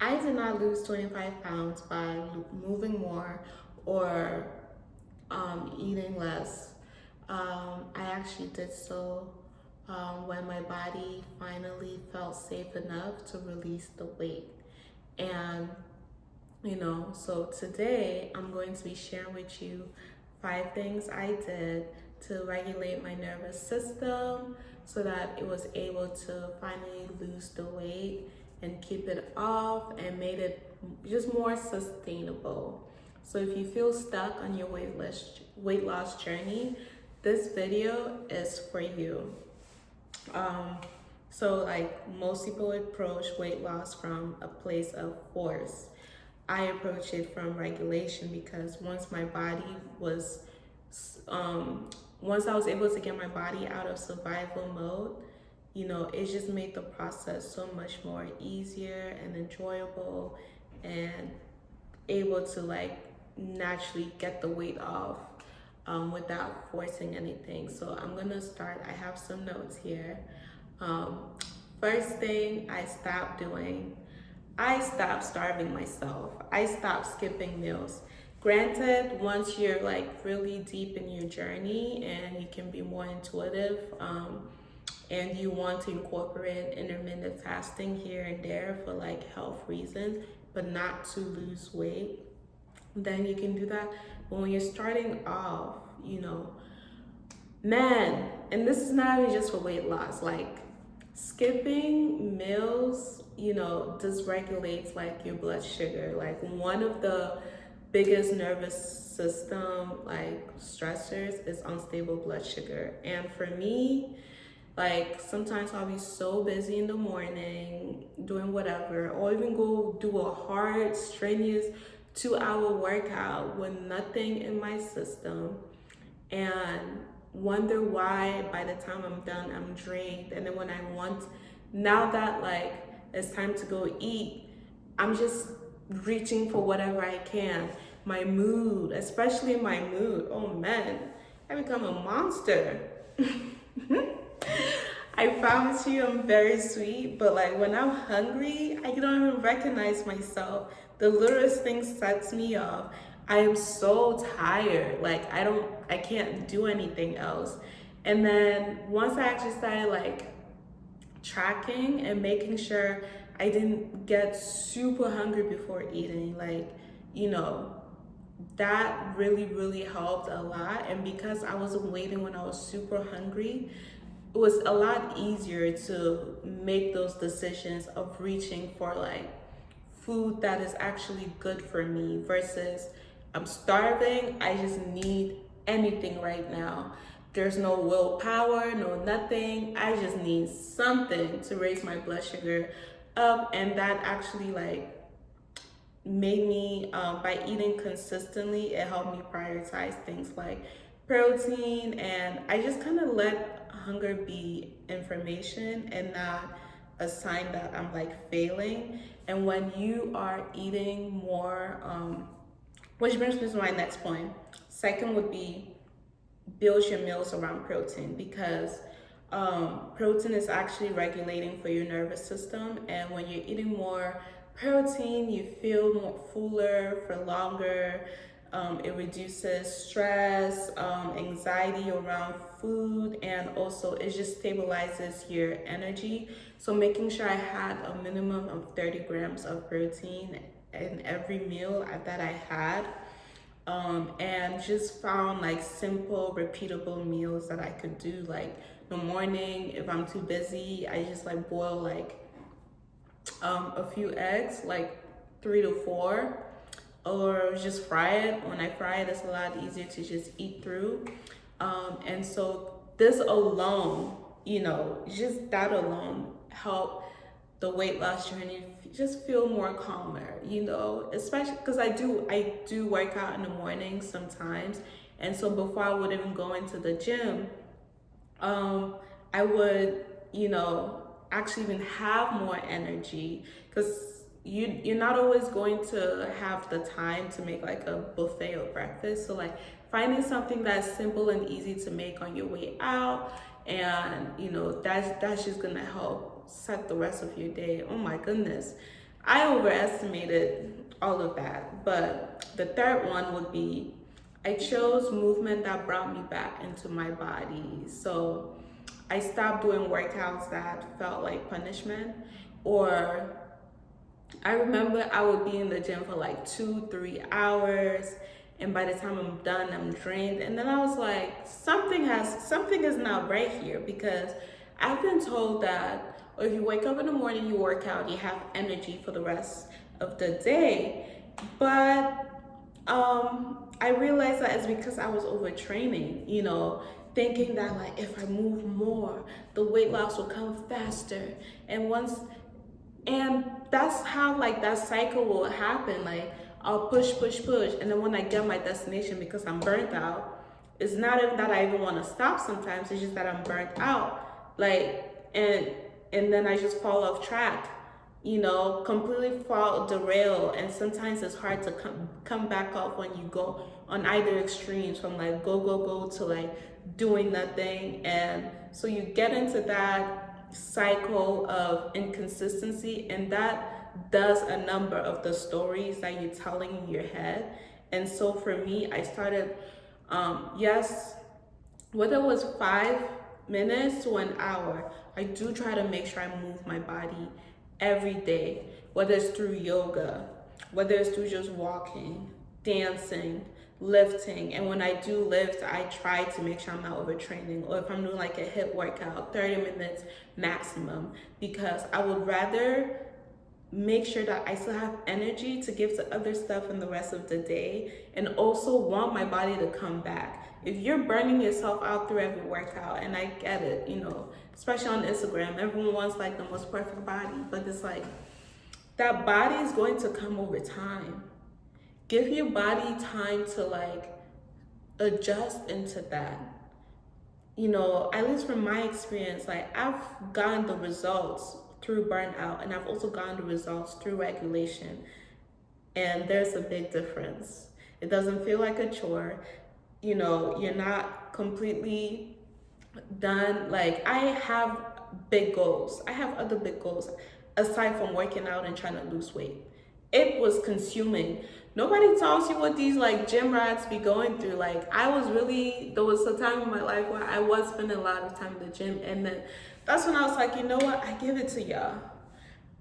I did not lose 25 pounds by moving more or eating less. I actually did so when my body finally felt safe enough to release the weight. And, so today I'm going to be sharing with you 5 things I did to regulate my nervous system so that it was able to finally lose the weight and keep it off and made it just more sustainable. So if you feel stuck on your weight loss journey, this video is for you. Um, so like most people approach weight loss from a place of force. I approach it from regulation because once I was able to get my body out of survival mode, it just made the process so much more easier and enjoyable and able to like naturally get the weight off without forcing anything. So I'm gonna start. I have some notes here. Um, First thing I stopped doing, I stopped starving myself. I stopped skipping meals. Granted, once you're like really deep in your journey and you can be more intuitive, and you want to incorporate intermittent fasting here and there for like health reasons, but not to lose weight, then you can do that. But when you're starting off, man, and this is not even just for weight loss, like skipping meals, dysregulates like your blood sugar. Like one of the biggest nervous system like stressors is unstable blood sugar. And for me, like sometimes I'll be so busy in the morning doing whatever, or even go do a hard, strenuous 2-hour workout with nothing in my system and wonder why by the time I'm done, I'm drained. And then when now that like it's time to go eat, I'm just reaching for whatever I can. My mood, especially my mood, oh man, I become a monster. I promise you I'm very sweet, but like when I'm hungry, I don't even recognize myself. The littlest thing sets me off. I am so tired. Like I can't do anything else. And then once I actually started like tracking and making sure I didn't get super hungry before eating, like, that really, really helped a lot. And because I wasn't waiting when I was super hungry, it was a lot easier to make those decisions of reaching for like food that is actually good for me versus I'm starving, I just need anything right now. There's no willpower, no nothing. I just need something to raise my blood sugar up. And that actually like made me, by eating consistently, it helped me prioritize things like protein. And I just kind of let hunger be information and not a sign that I'm like failing. And when you are eating more, which brings me to my next point. Second would be build your meals around protein because protein is actually regulating for your nervous system. And when you're eating more protein, you feel more fuller for longer. It reduces stress, anxiety around food, and also it just stabilizes your energy. So making sure I had a minimum of 30 grams of protein in every meal that I had, and just found like simple, repeatable meals that I could do. Like in the morning, if I'm too busy, I just like boil like a few eggs, like 3 to 4, or just fry it. When I fry it, it's a lot easier to just eat through. And so this alone, just that alone helped the weight loss journey just feel more calmer, especially because I do work out in the morning sometimes. And so before I would even go into the gym, I would, actually even have more energy because you're not always going to have the time to make like a buffet or breakfast. So like finding something that's simple and easy to make on your way out, and that's just gonna help set the rest of your day. Oh my goodness. I overestimated all of that. But the third one would be I chose movement that brought me back into my body. So I stopped doing workouts that felt like punishment. Or I remember I would be in the gym for like 2, 3 hours, and by the time I'm done, I'm drained. And then I was like, something is not right here, because I've been told that if you wake up in the morning, you work out, you have energy for the rest of the day. But I realized that it's because I was overtraining, thinking that like if I move more, the weight loss will come faster. And that's how like that cycle will happen. Like I'll push, push, push, and then when I get my destination, because I'm burnt out, it's not even that I even want to stop sometimes, it's just that I'm burnt out. Like and then I just fall off track, completely derail. And sometimes it's hard to come back up when you go on either extremes, from like go to like doing nothing. And so you get into that cycle of inconsistency, and that does a number of the stories that you're telling in your head. And so for me, I started, yes, whether it was 5 minutes to an hour, I do try to make sure I move my body every day, whether it's through yoga, whether it's through just walking, dancing, lifting. And when I do lift, I try to make sure I'm not overtraining, or if I'm doing like a HIIT workout, 30 minutes maximum, because I would rather make sure that I still have energy to give to other stuff in the rest of the day, and also want my body to come back. If you're burning yourself out through every workout, and I get it, especially on Instagram, everyone wants like the most perfect body, but it's like that body is going to come over time. Give your body time to like adjust into that. At least from my experience, like I've gotten the results through burnout, and I've also gotten the results through regulation. And there's a big difference. It doesn't feel like a chore. You're not completely done. Like I have big goals. I have other big goals aside from working out and trying to lose weight. It was consuming. Nobody tells you what these like gym rats be going through. Like there was a time in my life where I was spending a lot of time in the gym, and then that's when I was like, you know what, I give it to y'all.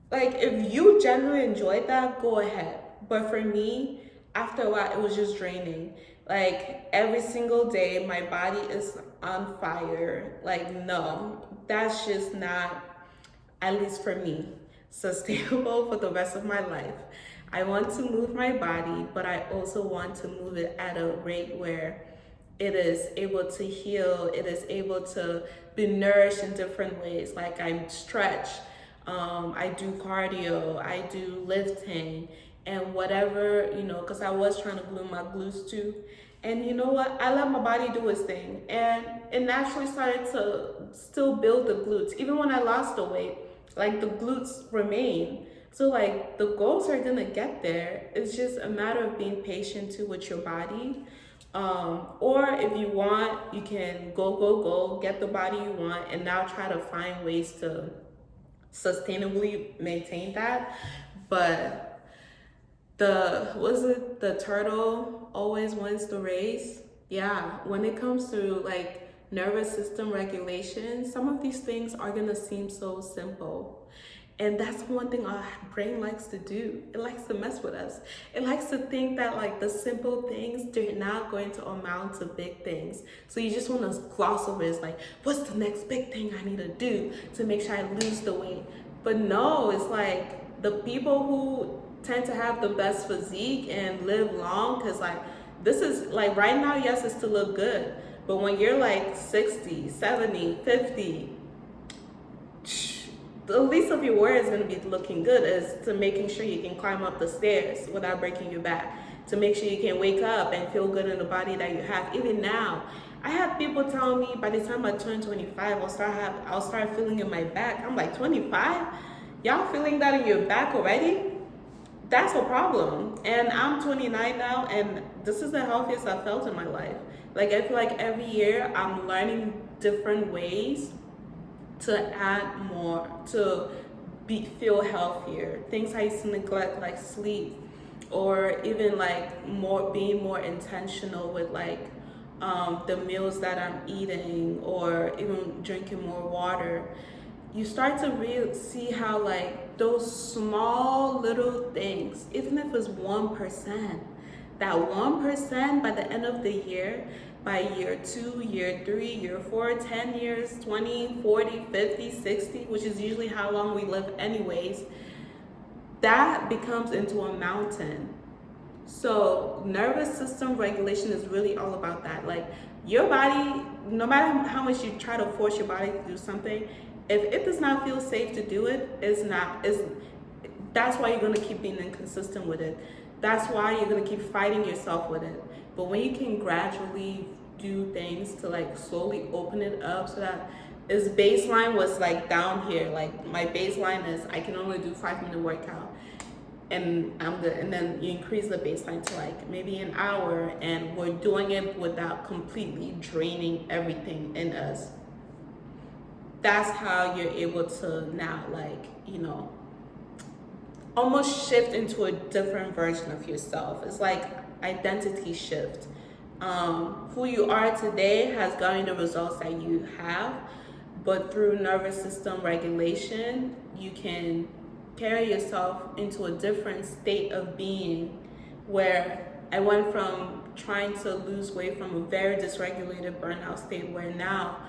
Like if you genuinely enjoyed that, go ahead. But for me, after a while, it was just draining. Like every single day, my body is on fire. Like no, that's just not, at least for me, sustainable for the rest of my life. I want to move my body, but I also want to move it at a rate where it is able to heal, it is able to be nourished in different ways. Like I stretch, I do cardio, I do lifting, and whatever, because I was trying to glue my glutes too. And you know what? I let my body do its thing. And it naturally started to still build the glutes. Even when I lost the weight, like the glutes remain. So like the goals are gonna get there. It's just a matter of being patient too with your body. Or if you want, you can go, get the body you want, and now try to find ways to sustainably maintain that. But the turtle always wins the race. Yeah, when it comes to like nervous system regulation, some of these things are gonna seem so simple. And that's one thing our brain likes to do. It likes to mess with us. It likes to think that like the simple things, they're not going to amount to big things. So you just want to gloss over it. It's like, what's the next big thing I need to do to make sure I lose the weight? But no, it's like the people who tend to have the best physique and live long, because like this is like right now, yes, it's to look good. But when you're like 60, 70, 50, the least of your worry is going to be looking good, is to making sure you can climb up the stairs without breaking your back, to make sure you can wake up and feel good in the body that you have. Even now, I have people telling me by the time I turn 25, I'll start feeling in my back. I'm like, 25? Y'all feeling that in your back already? That's a problem. And I'm 29 now, and this is the healthiest I've felt in my life. Like I feel like every year I'm learning different ways to add more, to feel healthier. Things I used to neglect, like sleep, or even like being more intentional with like the meals that I'm eating, or even drinking more water. You start to really see how like those small little things, even if it's 1%, that 1% by the end of the year, by year 2, year 3, year 4, 10 years, 20, 40, 50, 60, which is usually how long we live anyways, that becomes into a mountain. So nervous system regulation is really all about that. Like your body, no matter how much you try to force your body to do something, if it does not feel safe to do it, that's why you're gonna keep being inconsistent with it. That's why you're gonna keep fighting yourself with it. But when you can gradually do things to like slowly open it up, so that its baseline was like down here. Like my baseline is I can only do 5-minute workout, and I'm good. And then you increase the baseline to like maybe an hour, and we're doing it without completely draining everything in us. That's how you're able to now, like, almost shift into a different version of yourself. It's like identity shift. Who you are today has gotten the results that you have, but through nervous system regulation, you can carry yourself into a different state of being, where I went from trying to lose weight from a very dysregulated burnout state, where now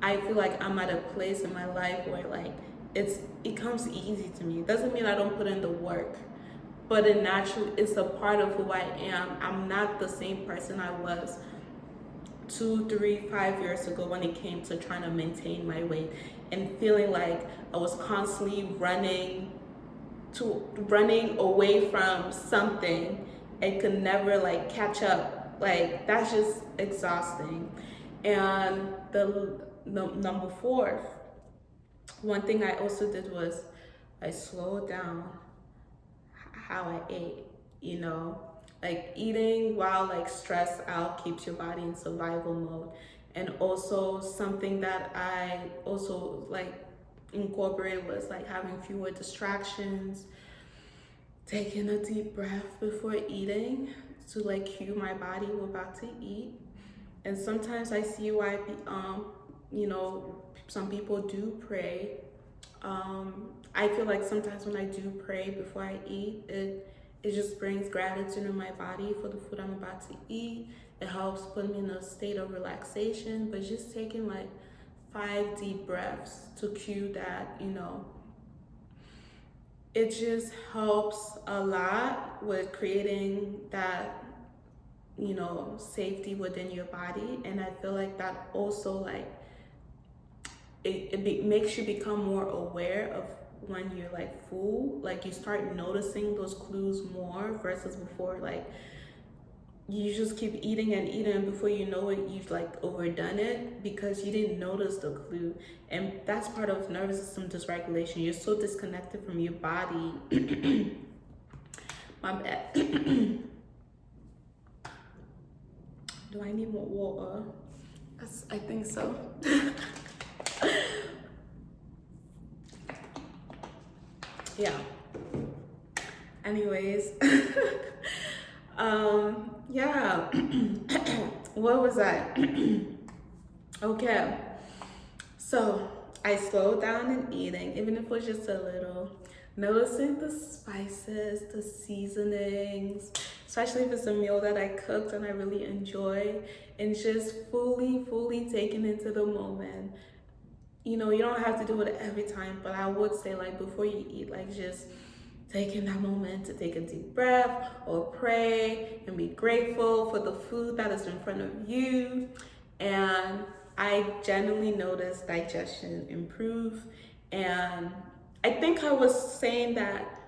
I feel like I'm at a place in my life where like it comes easy to me. It doesn't mean I don't put in the work, but it's a part of who I am. I'm not the same person I was 2, 3, 5 years ago when it came to trying to maintain my weight and feeling like I was constantly running away from something and could never like catch up. Like that's just exhausting. And the number 4, one thing I also did was I slowed down how I ate, like eating while like stressed out keeps your body in survival mode. And also something that I also like incorporated was like having fewer distractions, taking a deep breath before eating to like cue my body we're about to eat. And sometimes I see why some people do pray. I feel like sometimes when I do pray before I eat, it just brings gratitude in my body for the food I'm about to eat. It helps put me in a state of relaxation, but just taking like 5 deep breaths to cue that, it just helps a lot with creating that, safety within your body. And I feel like that also like, it makes you become more aware of when you're like full. Like you start noticing those clues more versus before, like you just keep eating and eating, before you know it, you've like overdone it because you didn't notice the clue. And that's part of nervous system dysregulation. You're so disconnected from your body. My bad. Do I need more water? I think so. Yeah. Anyways, yeah. What was I? Okay. So I slowed down in eating, even if it was just a little. Noticing the spices, the seasonings, especially if it's a meal that I cooked and I really enjoy, and just fully taking into the moment. You don't have to do it every time, but I would say like before you eat, like just taking that moment to take a deep breath or pray and be grateful for the food that is in front of you. And I genuinely noticed digestion improve. And I think I was saying that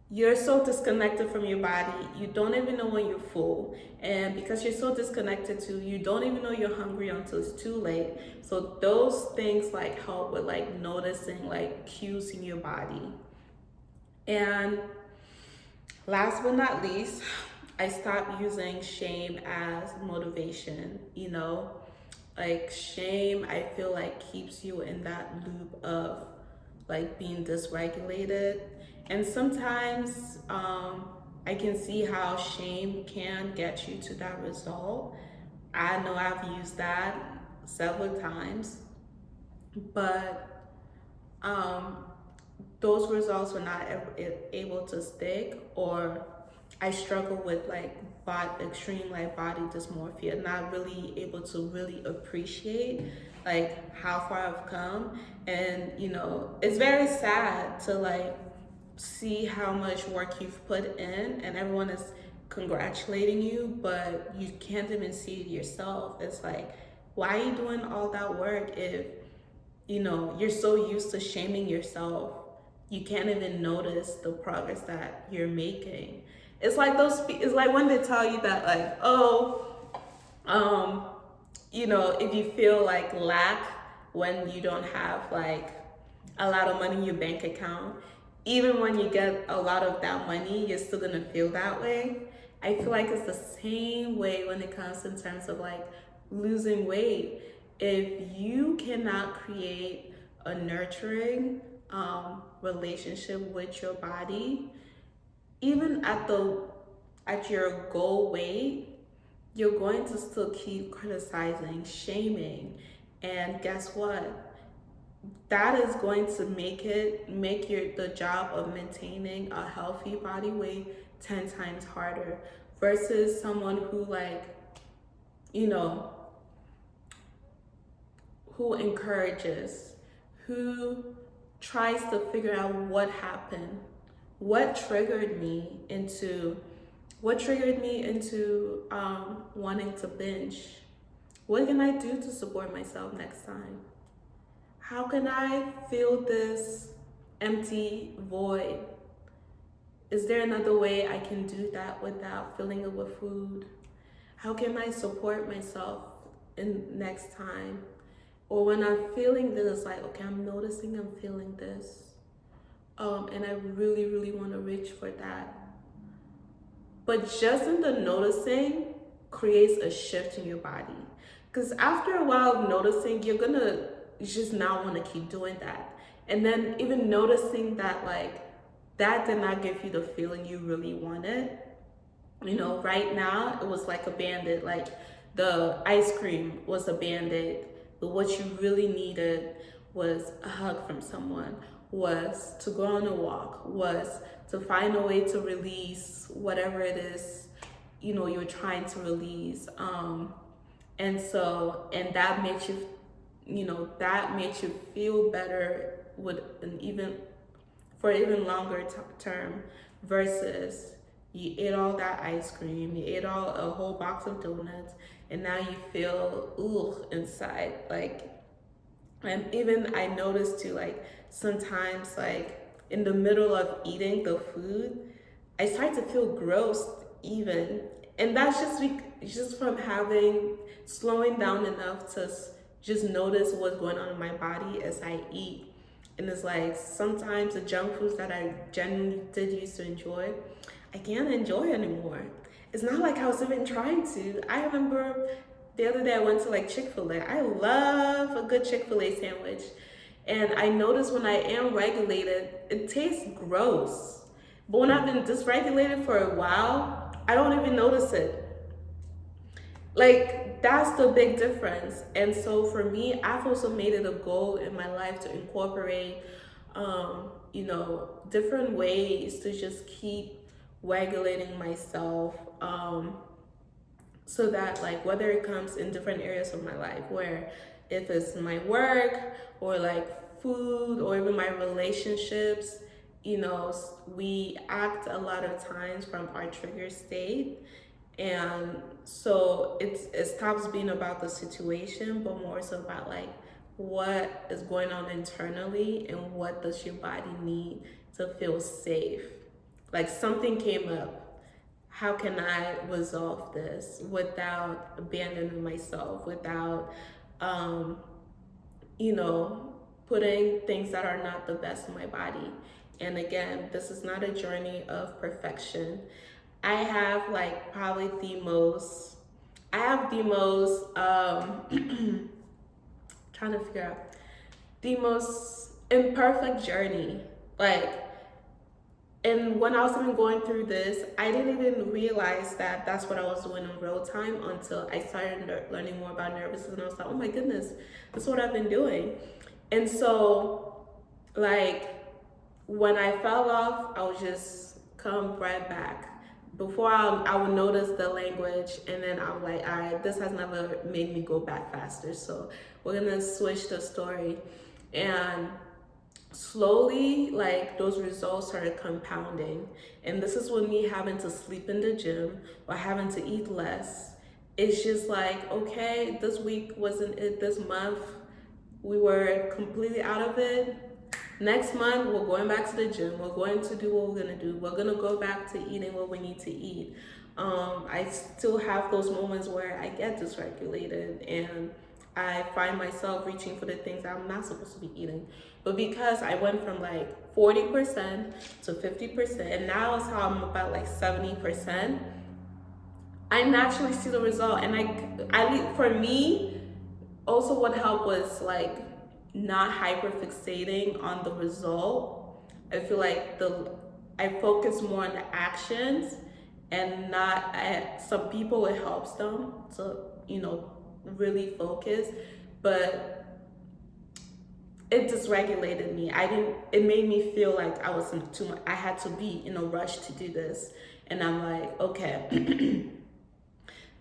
you're so disconnected from your body, you don't even know when you're full. And because you're so disconnected to, you don't even know you're hungry until it's too late. So those things like help with like noticing like cues in your body. And last but not least, I stopped using shame as motivation. Like shame, I feel like keeps you in that loop of like being dysregulated. And sometimes I can see how shame can get you to that result. I know I've used that several times, but um, those results were not able to stick, or I struggle with like extreme like body dysmorphia, not really able to really appreciate like how far I've come. And it's very sad to like see how much work you've put in and everyone is congratulating you, but you can't even see it yourself. It's like, why are you doing all that work if you're so used to shaming yourself? You can't even notice the progress that you're making. It's like when they tell you that like, oh, if you feel like lack when you don't have like a lot of money in your bank account, even when you get a lot of that money, you're still gonna feel that way. I feel like it's the same way when it comes in terms of like losing weight. If you cannot create a nurturing relationship with your body, even at your goal weight, you're going to still keep criticizing, shaming, and guess what? That is going to make the job of maintaining a healthy body weight 10 times harder versus someone who like, who encourages, who tries to figure out what happened, what triggered me into wanting to binge. What can I do to support myself next time? How can I fill this empty void? Is there another way I can do that without filling it with food? How can I support myself in next time? Or when I'm feeling this, like, okay, I'm noticing I'm feeling this. And I really, really want to reach for that. But just in the noticing creates a shift in your body. Because after a while of noticing, you're gonna just not want to keep doing that. And then even noticing that like that did not give you the feeling you really wanted. Right now it was like a band-aid, like the ice cream was a band-aid, but what you really needed was a hug from someone, was to go on a walk, was to find a way to release whatever it is you're trying to release. And that makes you feel better with an even longer term, versus you ate all that ice cream, you ate a whole box of donuts, and now you feel inside. Like, and even I noticed too, like sometimes like in the middle of eating the food, I start to feel gross even, and that's just from slowing down enough to just notice what's going on in my body as I eat. And it's like sometimes the junk foods that I genuinely did used to enjoy, I can't enjoy anymore. It's not like I was even trying to. I remember the other day I went to like Chick-fil-A. I love a good Chick-fil-A sandwich. And I noticed when I am regulated, it tastes gross. But when I've been dysregulated for a while, I don't even notice it. Like, that's the big difference. And so for me, I've also made it a goal in my life to incorporate, different ways to just keep regulating myself, so that like whether it comes in different areas of my life, where if it's my work or like food or even my relationships, we act a lot of times from our trigger state. And so it stops being about the situation, but more so about like what is going on internally and what does your body need to feel safe. Like something came up, how can I resolve this without abandoning myself, without putting things that are not the best in my body. And again, this is not a journey of perfection. I have like probably the most trying to figure out the most imperfect journey. Like, and when I was even going through this, I didn't even realize that that's what I was doing in real time until I started learning more about nervousness. And I was like, oh my goodness, this is what I've been doing. And so, like, when I fell off, I would just come right back. Before I would notice the language, and then I'm like, all right, this has never made me go back faster. So we're gonna switch the story. And slowly, like, those results started compounding. And this is with me having to sleep in the gym or having to eat less. It's just like, okay, this week wasn't it, this month we were completely out of it. Next month we're going back to the gym, we're going to do what we're gonna do, we're gonna go back to eating what we need to eat. I still have those moments where I get dysregulated and I find myself reaching for the things I'm not supposed to be eating. But because I went from like 40% to 50%, and now it's how I'm about like 70%, I naturally see the result. And for me, also what helped was like not hyper fixating on the result. I feel like I focus more on the actions and not at some people it helps them to, really focus, but it dysregulated me. It made me feel like I was in too much, I had to be in a rush to do this. And I'm like, okay,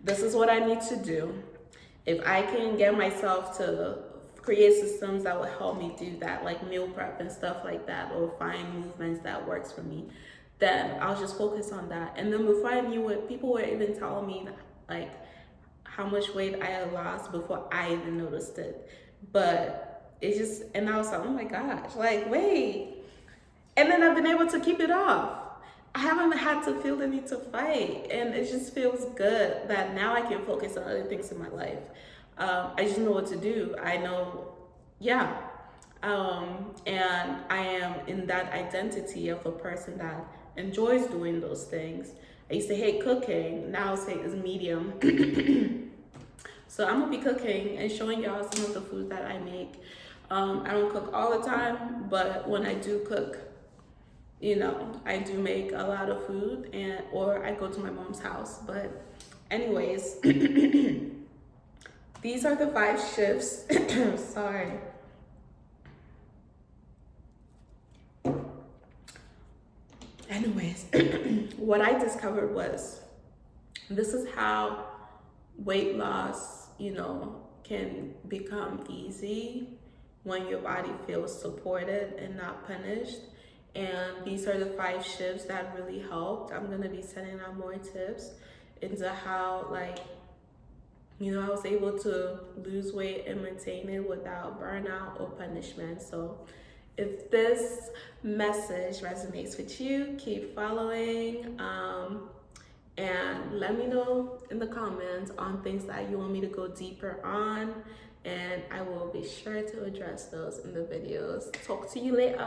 this is what I need to do. If I can get myself to create systems that will help me do that, like meal prep and stuff like that, or find movements that works for me, then I'll just focus on that. And then before I knew it, people were even telling me like how much weight I had lost before I even noticed it. But it just, and I was like, oh my gosh, like, wait. And then I've been able to keep it off. I haven't had to feel the need to fight. And it just feels good that now I can focus on other things in my life. I just know what to do. I know, yeah. And I am in that identity of a person that enjoys doing those things. I used to hate cooking. Now I say it's medium. So I'm gonna be cooking and showing y'all some of the food that I make. I don't cook all the time, but when I do cook, I do make a lot of food, or I go to my mom's house. But anyways, these are the 5 shifts. Sorry. Anyways, what I discovered was this is how weight loss, can become easy when your body feels supported and not punished. And these are the 5 shifts that really helped. I'm gonna be sending out more tips into how, like, I was able to lose weight and maintain it without burnout or punishment. So if this message resonates with you, keep following. And let me know in the comments on things that you want me to go deeper on, and I will be sure to address those in the videos. Talk to you later.